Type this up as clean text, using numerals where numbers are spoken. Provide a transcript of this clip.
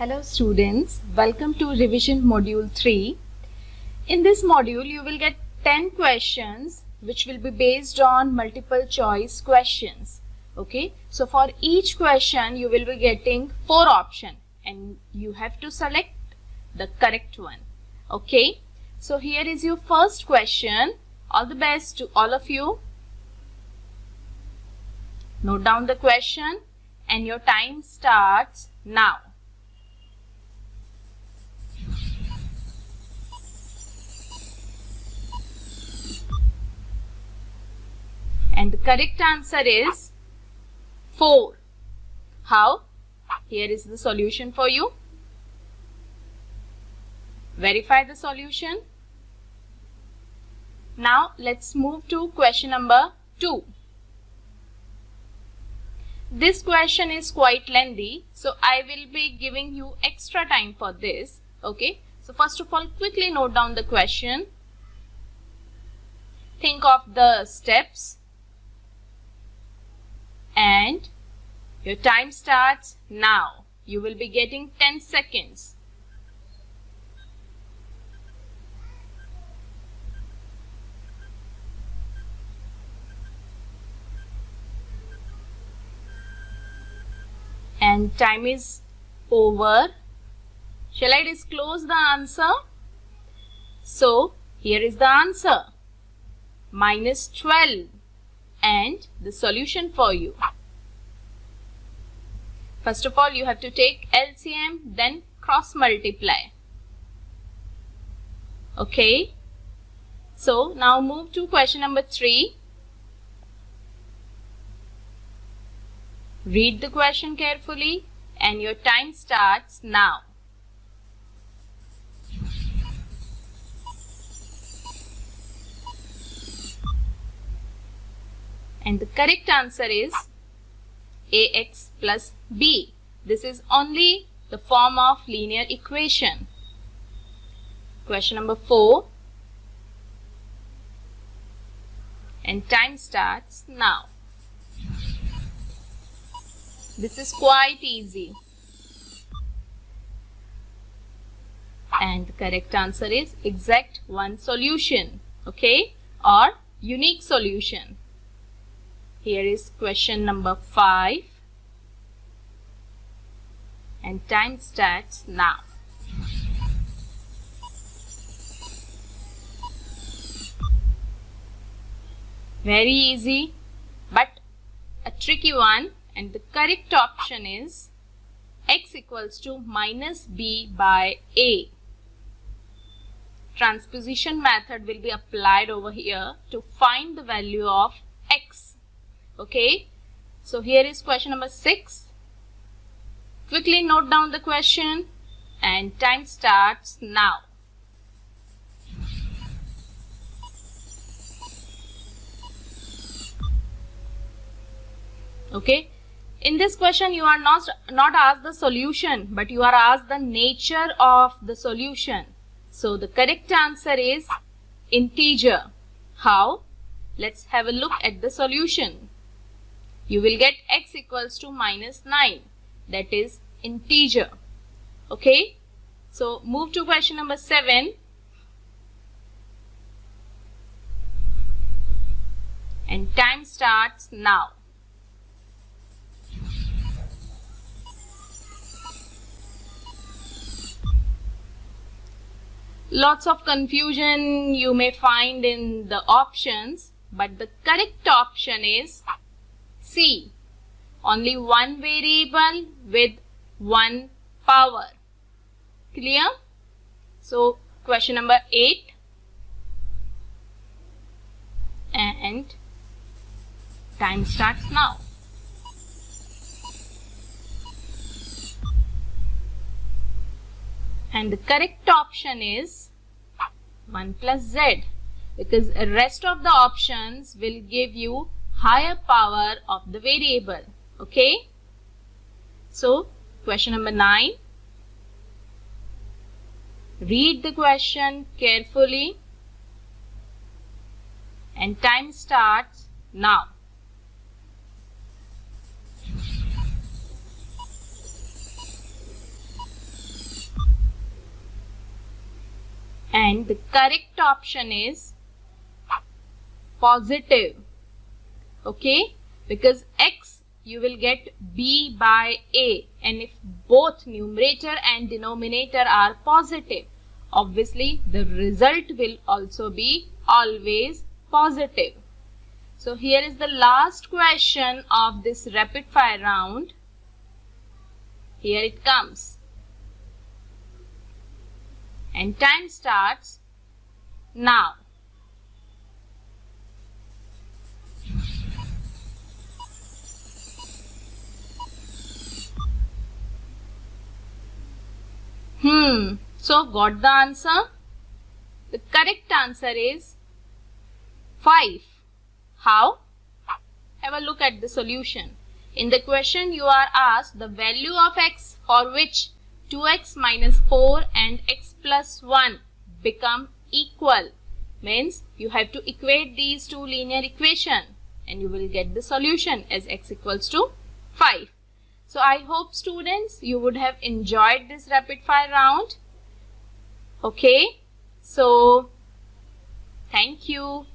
Hello students, welcome to revision module 3. In this module you will get 10 questions which will be based on multiple choice questions. Okay, so for each question you will be getting 4 options and you have to select the correct one. Okay, so here is your first question. All the best to all of you. Note down the question and your time starts now. And the correct answer is 4. How? Here is the solution for you. Verify the solution. Now let's move to question number 2. This question is quite lengthy, so I will be giving you extra time for this. Okay, so first of all, quickly note down the question. Think of the steps. And your time starts now. You will be getting 10 seconds. And time is over. Shall I disclose the answer? So, here is the answer. -12. And the solution for you. First of all, you have to take LCM, then cross multiply. Okay. So now move to question number 3. Read the question carefully and your time starts now. And the correct answer is ax plus b. This is only the form of linear equation. Question number 4. And time starts now. This is quite easy. And the correct answer is exact one solution. Okay, or unique solution. Here is question number 5 and time starts now. Very easy but a tricky one, and the correct option is x equals to -b by a. Transposition method will be applied over here to find the value of x. Okay, so here is question number 6. Quickly note down the question and time starts now. Okay, in this question you are not asked the solution, but you are asked the nature of the solution. So the correct answer is integer. How? Let's have a look at the solution. You will get x equals to -9. That is integer. Okay. So move to question number 7. And time starts now. Lots of confusion you may find in the options, but the correct option is C. Only one variable with one power. Clear? So question number 8 and time starts now. And the correct option is 1 plus z, because the rest of the options will give you higher power of the variable. Okay, so question number 9. Read the question carefully and time starts now. and the correct option is positive. Okay, because x you will get b by a, and if both numerator and denominator are positive, obviously the result will also be always positive. So here is the last question of this rapid fire round. Here it comes. And time starts now. So got the answer? The correct answer is 5. How? Have a look at the solution. In the question you are asked the value of x for which 2x minus 4 and x plus 1 become equal. Means you have to equate these two linear equations and you will get the solution as x equals to 5. So I hope students you would have enjoyed this rapid fire round. Okay, so thank you.